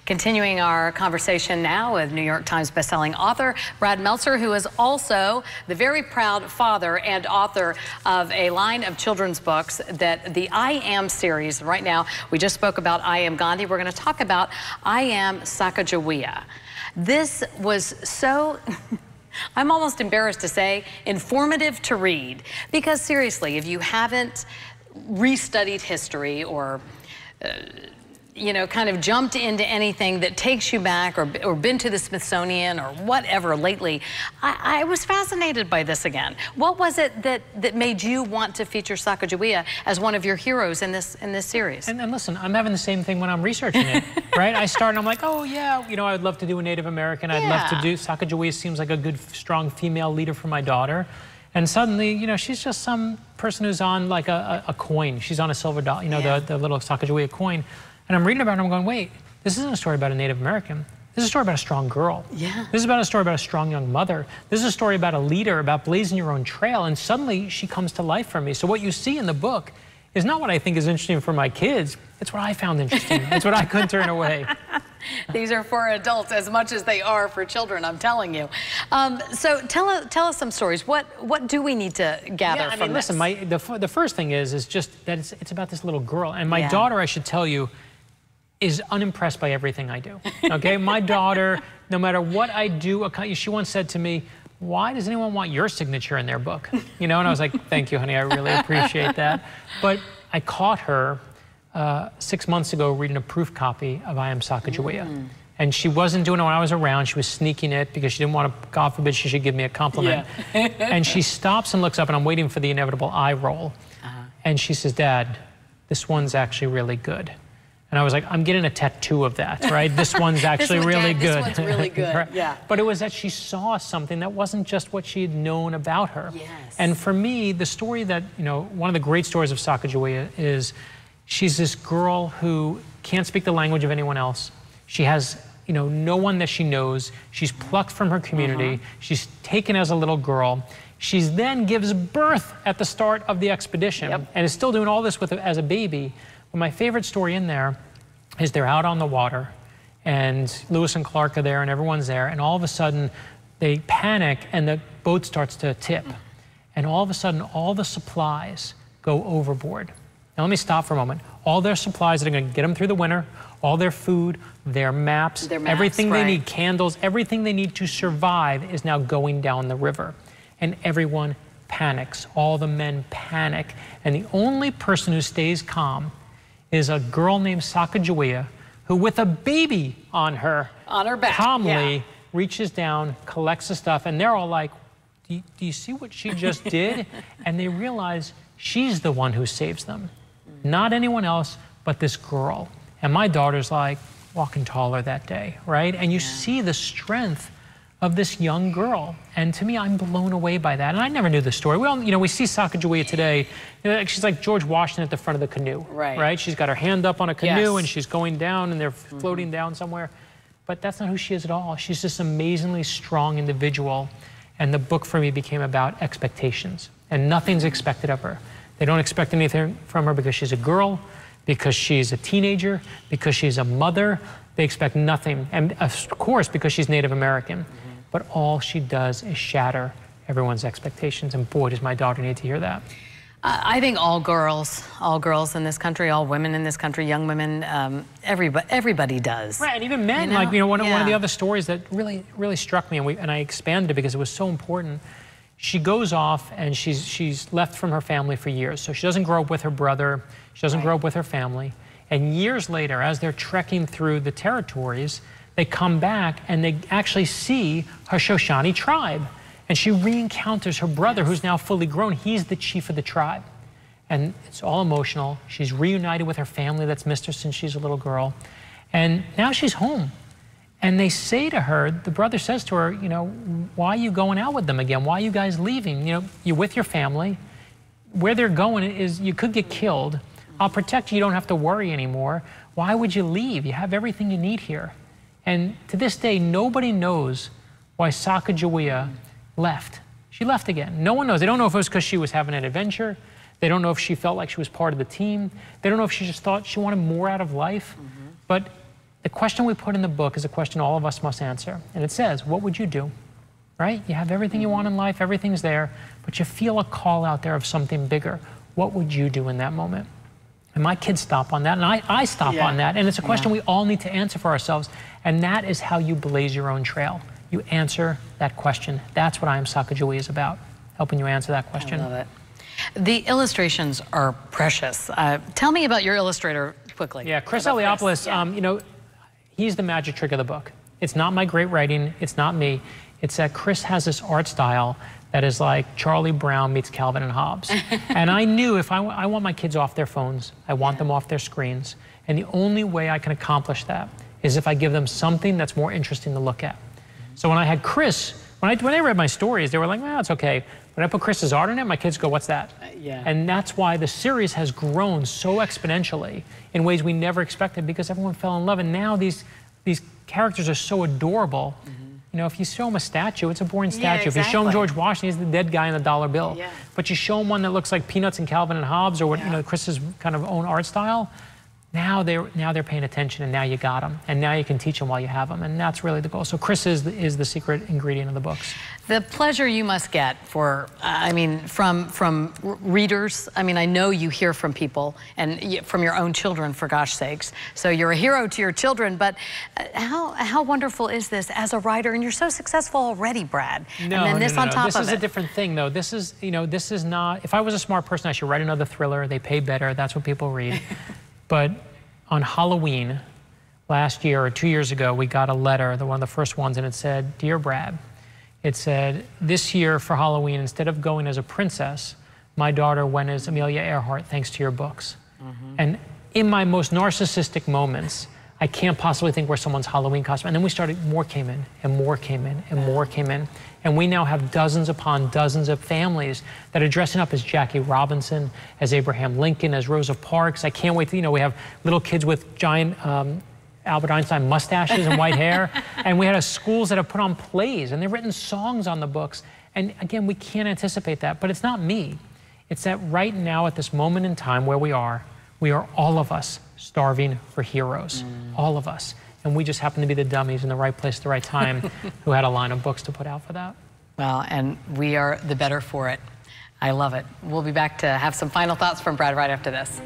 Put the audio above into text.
Continuing our conversation now with New York Times bestselling author Brad Meltzer, who is also the very proud father and author of a line of children's books that the I Am series. Right now, we just spoke about I Am Gandhi. We're going to talk about I Am Sacagawea. This was so... I'm almost embarrassed to say, informative to read. Because seriously, if you haven't restudied history or, you know, kind of jumped into anything that takes you back or been to the Smithsonian or whatever lately, I was fascinated by this again. What was it that made you want to feature Sacagawea as one of your heroes in this series? And listen, I'm having the same thing when I'm researching it, right? I start and I'm like, oh yeah, you know, I'd love to do a Native American. I'd love to do, Sacagawea seems like a good, strong female leader for my daughter. And suddenly, you know, she's just some person who's on like a coin. She's on a silver dollar, you know, the little Sacagawea coin. And I'm reading about it and I'm going, wait, this isn't a story about a Native American. This is a story about a strong girl. Yeah. This is about a story about a strong young mother. This is a story about a leader, about blazing your own trail. And suddenly she comes to life for me. So what you see in the book is not what I think is interesting for my kids. It's what I found interesting. It's what I couldn't turn away. These are for adults as much as they are for children, I'm telling you. So tell us some stories. What do we need to gather from this? Listen, the first thing is just that it's about this little girl. And my daughter, I should tell you, is unimpressed by everything I do, okay? My daughter, no matter what I do, she once said to me, why does anyone want your signature in their book? You know, and I was like, thank you, honey, I really appreciate that. But I caught her 6 months ago reading a proof copy of I Am Sacagawea. And she wasn't doing it when I was around. She was sneaking it because she didn't want to, God forbid, she should give me a compliment. And she stops and looks up, and I'm waiting for the inevitable eye roll. And she says, Dad, this one's actually really good. And I was like, I'm getting a tattoo of that, right? This one's actually really good. This one's really good, right? yeah. But it was that she saw something that wasn't just what she had known about her. Yes. And for me, the story that, you know, one of the great stories of Sacagawea is she's this girl who can't speak the language of anyone else. She has, you know, no one that she knows. She's plucked from her community. She's taken as a little girl. She then gives birth at the start of the expedition and is still doing all this as a baby. But my favorite story in there is they're out on the water and Lewis and Clark are there and everyone's there, and all of a sudden they panic and the boat starts to tip. And all of a sudden all the supplies go overboard. Now let me stop for a moment. All their supplies that are going to get them through the winter, all their food, their maps, everything they need, candles, everything they need to survive is now going down the river. And everyone panics. All the men panic. And the only person who stays calm is a girl named Sacagawea, who with a baby on her back, calmly reaches down, collects the stuff, and they're all like, do you see what she just did? And they realize she's the one who saves them. Not anyone else, but this girl. And my daughter's like walking taller that day, right? And you see the strength of this young girl. And to me, I'm blown away by that. And I never knew the story. We all, you know, we see Sacagawea today. You know, she's like George Washington at the front of the canoe, right? She's got her hand up on a canoe and she's going down and they're floating down somewhere. But that's not who she is at all. She's this amazingly strong individual. And the book for me became about expectations. And nothing's expected of her. They don't expect anything from her because she's a girl, because she's a teenager, because she's a mother. They expect nothing. And of course, because she's Native American. But all she does is shatter everyone's expectations. And boy, does my daughter need to hear that. I think all girls in this country, all women in this country, young women, everybody does. Right, and even men. Like, you know, one of the other stories that really struck me, and I expanded it because it was so important. She goes off and she's left from her family for years. So she doesn't grow up with her brother. She doesn't grow up with her family. And years later, as they're trekking through the territories, they come back and they actually see her Shoshone tribe. And she re-encounters her brother, who's now fully grown. He's the chief of the tribe. And it's all emotional. She's reunited with her family that's missed her since she's a little girl. And now she's home. And they say to her, the brother says to her, you know, why are you going out with them again? Why are you guys leaving? You know, you're with your family. Where they're going is you could get killed. I'll protect you. You don't have to worry anymore. Why would you leave? You have everything you need here. And to this day, nobody knows why Sacagawea left. She left again. No one knows. They don't know if it was because she was having an adventure. They don't know if she felt like she was part of the team. They don't know if she just thought she wanted more out of life. But The question we put in the book is a question all of us must answer. And it says, what would you do? Right? You have everything you want in life, everything's there, but you feel a call out there of something bigger. What would you do in that moment? And my kids stop on that, and I stop on that. And it's a question we all need to answer for ourselves. And that is how you blaze your own trail. You answer that question. That's what I Am Sacagawea is about, helping you answer that question. I love it. The illustrations are precious. Tell me about your illustrator quickly. Yeah, Chris Eliopoulos, you know, he's the magic trick of the book. It's not my great writing, it's not me. It's that Chris has this art style that is like Charlie Brown meets Calvin and Hobbes. And I knew if I want my kids off their phones, I want them off their screens. And the only way I can accomplish that is if I give them something that's more interesting to look at. So when I had Chris, when they read my stories, they were like, well, it's okay. When I put Chris's art in it, my kids go, what's that? And that's why the series has grown so exponentially in ways we never expected, because everyone fell in love. And now these characters are so adorable. You know, if you show them a statue, it's a boring statue. If you show them George Washington, he's the dead guy in the dollar bill. But you show them one that looks like Peanuts and Calvin and Hobbes, or what, you know, Chris's kind of own art style. Now they're paying attention, and now you got them, and now you can teach them while you have them, and that's really the goal. So Chris is the secret ingredient of the books. The pleasure you must get for, I mean, from readers. I mean, I know you hear from people and from your own children, for gosh sakes. So you're a hero to your children, but how wonderful is this as a writer? And you're so successful already, Brad. No, and then this on top of it. This is a different thing, though. This is, you know, this is not. If I was a smart person, I should write another thriller. They pay better. That's what people read. But on Halloween last year or 2 years ago, we got a letter, one of the first ones, and it said, "Dear Brad," it said, "this year for Halloween, instead of going as a princess, my daughter went as Amelia Earhart thanks to your books." And in my most narcissistic moments, I can't possibly think where someone's Halloween costume. And then we started, more came in, and more came in, and more came in. And we now have dozens upon dozens of families that are dressing up as Jackie Robinson, as Abraham Lincoln, as Rosa Parks. I can't wait to, you know, we have little kids with giant Albert Einstein mustaches and white hair. And we had schools that have put on plays, and they've written songs on the books. And again, we can't anticipate that, but it's not me. It's that right now at this moment in time where we are all of us starving for heroes, all of us. And we just happen to be the dummies in the right place at the right time who had a line of books to put out for that. Well, and we are the better for it. I love it. We'll be back to have some final thoughts from Brad right after this.